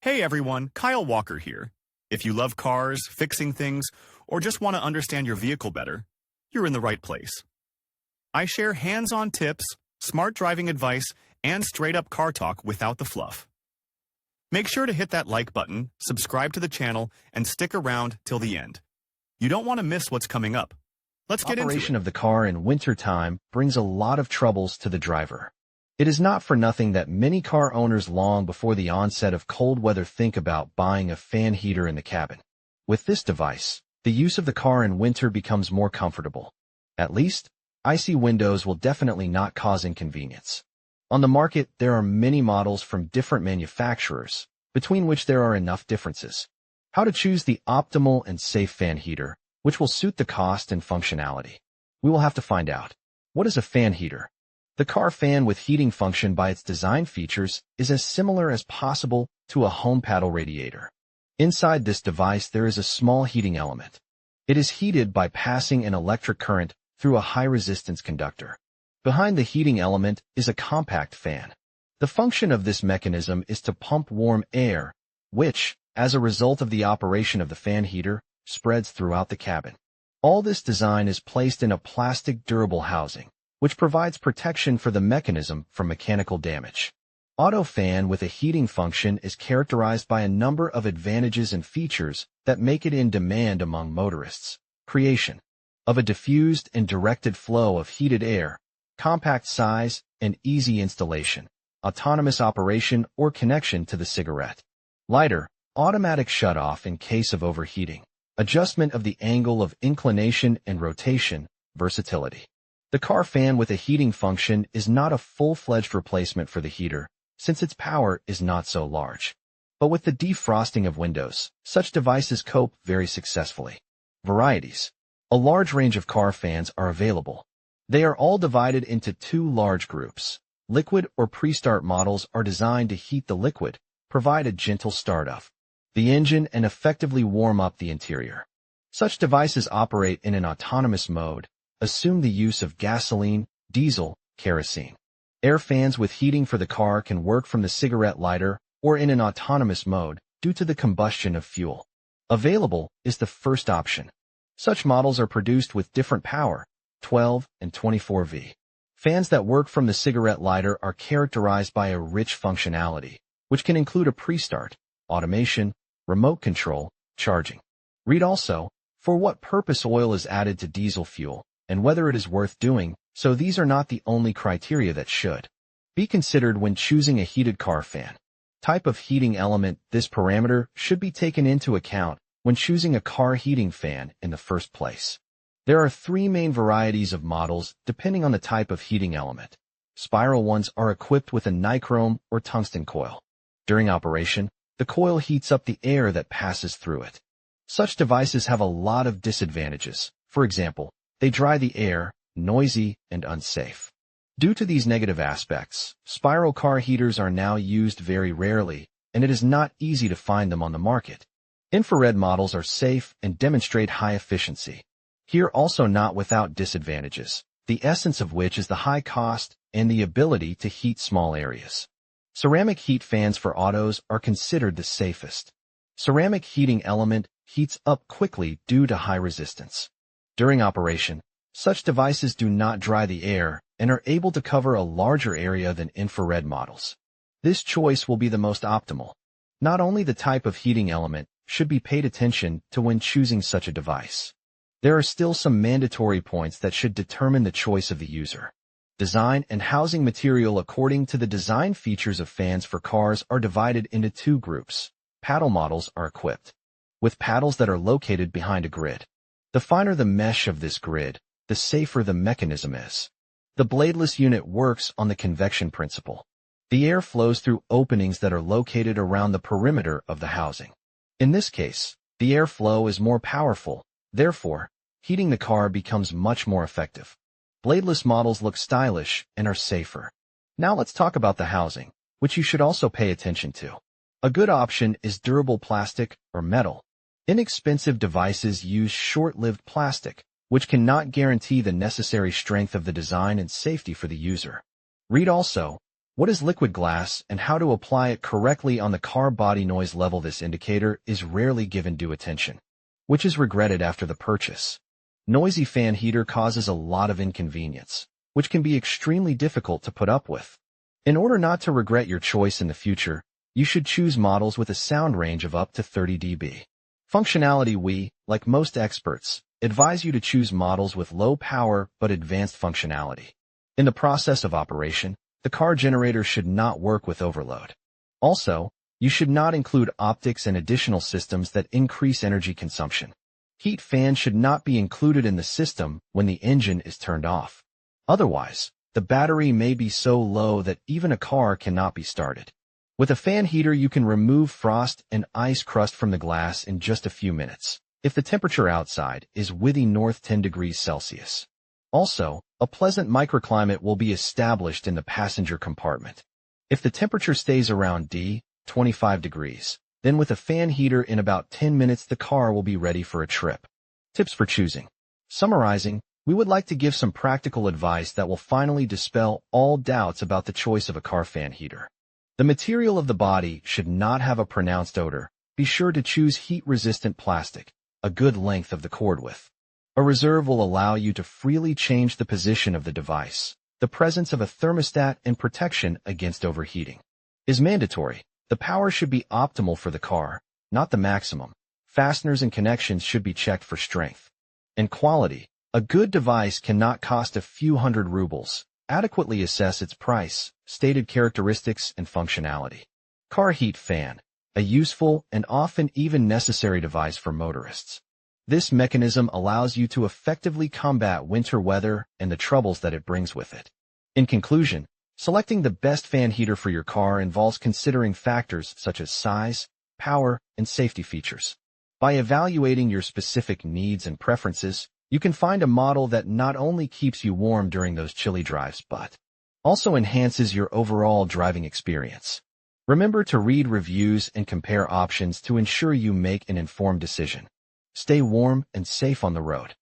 Hey everyone, Kyle Walker here. If you love cars, fixing things, or just want to understand your vehicle better, you're in the right place. I share hands-on tips, smart driving advice, and straight-up car talk without the fluff. Make sure to hit that like button, subscribe to the channel, and stick around till the end. You don't want to miss what's coming up. Let's get into it. Operation of the car in wintertime brings a lot of troubles to the driver. It is not for nothing that many car owners long before the onset of cold weather think about buying a fan heater in the cabin. With this device, the use of the car in winter becomes more comfortable. At least, icy windows will definitely not cause inconvenience. On the market, there are many models from different manufacturers, between which there are enough differences. How to choose the optimal and safe fan heater, which will suit the cost and functionality. We will have to find out. What is a fan heater? The car fan with heating function by its design features is as similar as possible to a home paddle radiator. Inside this device there is a small heating element. It is heated by passing an electric current through a high-resistance conductor. Behind the heating element is a compact fan. The function of this mechanism is to pump warm air, which, as a result of the operation of the fan heater, spreads throughout the cabin. All this design is placed in a plastic durable housing, which provides protection for the mechanism from mechanical damage. Auto fan with a heating function is characterized by a number of advantages and features that make it in demand among motorists. Creation of a diffused and directed flow of heated air, compact size, and easy installation, autonomous operation or connection to the cigarette lighter, automatic shutoff in case of overheating, adjustment of the angle of inclination and rotation, versatility. The car fan with a heating function is not a full-fledged replacement for the heater, since its power is not so large. But with the defrosting of windows, such devices cope very successfully. Varieties. A large range of car fans are available. They are all divided into two large groups. Liquid or pre-start models are designed to heat the liquid, provide a gentle start-up the engine, and effectively warm up the interior. Such devices operate in an autonomous mode, assume the use of gasoline, diesel, kerosene. Air fans with heating for the car can work from the cigarette lighter or in an autonomous mode due to the combustion of fuel. Available is the first option. Such models are produced with different power, 12 and 24 V. Fans that work from the cigarette lighter are characterized by a rich functionality, which can include a pre-start, automation, remote control, charging. Read also, for what purpose oil is added to diesel fuel, and whether it is worth doing, so these are not the only criteria that should be considered when choosing a heated car fan. Type of heating element. This parameter should be taken into account when choosing a car heating fan in the first place. There are three main varieties of models depending on the type of heating element. Spiral ones are equipped with a nichrome or tungsten coil. During operation, the coil heats up the air that passes through it. Such devices have a lot of disadvantages. For example, they dry the air, noisy, and unsafe. Due to these negative aspects, spiral car heaters are now used very rarely, and it is not easy to find them on the market. Infrared models are safe and demonstrate high efficiency. Here also not without disadvantages, the essence of which is the high cost and the ability to heat small areas. Ceramic heat fans for autos are considered the safest. Ceramic heating element heats up quickly due to high resistance. During operation, such devices do not dry the air and are able to cover a larger area than infrared models. This choice will be the most optimal. Not only the type of heating element should be paid attention to when choosing such a device. There are still some mandatory points that should determine the choice of the user. Design and housing material. According to the design features of fans for cars are divided into two groups. Paddle models are equipped with paddles that are located behind a grid. The finer the mesh of this grid, the safer the mechanism is. The bladeless unit works on the convection principle. The air flows through openings that are located around the perimeter of the housing. In this case, the air flow is more powerful, therefore, heating the car becomes much more effective. Bladeless models look stylish and are safer. Now let's talk about the housing, which you should also pay attention to. A good option is durable plastic or metal. Inexpensive devices use short-lived plastic, which cannot guarantee the necessary strength of the design and safety for the user. Read also, What is liquid glass and how to apply it correctly on the car body noise level? This indicator is rarely given due attention, which is regretted after the purchase. Noisy fan heater causes a lot of inconvenience, which can be extremely difficult to put up with. In order not to regret your choice in the future, you should choose models with a sound range of up to 30 dB. Functionality: we, like most experts, advise you to choose models with low power but advanced functionality. In the process of operation, the car generator should not work with overload. Also, you should not include optics and additional systems that increase energy consumption. Heat fan should not be included in the system when the engine is turned off. Otherwise, the battery may be so low that even a car cannot be started. With a fan heater, you can remove frost and ice crust from the glass in just a few minutes, if the temperature outside is within north 10 degrees Celsius. Also, a pleasant microclimate will be established in the passenger compartment. If the temperature stays around 25 degrees, then with a fan heater in about 10 minutes the car will be ready for a trip. Tips for choosing. Summarizing, we would like to give some practical advice that will finally dispel all doubts about the choice of a car fan heater. The material of the body should not have a pronounced odor. Be sure to choose heat-resistant plastic, a good length of the cord width. A reserve will allow you to freely change the position of the device. The presence of a thermostat and protection against overheating is mandatory. The power should be optimal for the car, not the maximum. Fasteners and connections should be checked for strength and quality. A good device cannot cost a few hundred rubles. Adequately assess its price, stated characteristics, and functionality. Car heat fan, a useful and often even necessary device for motorists. This mechanism allows you to effectively combat winter weather and the troubles that it brings with it. In conclusion, selecting the best fan heater for your car involves considering factors such as size, power, and safety features. By evaluating your specific needs and preferences, you can find a model that not only keeps you warm during those chilly drives but also enhances your overall driving experience. Remember to read reviews and compare options to ensure you make an informed decision. Stay warm and safe on the road.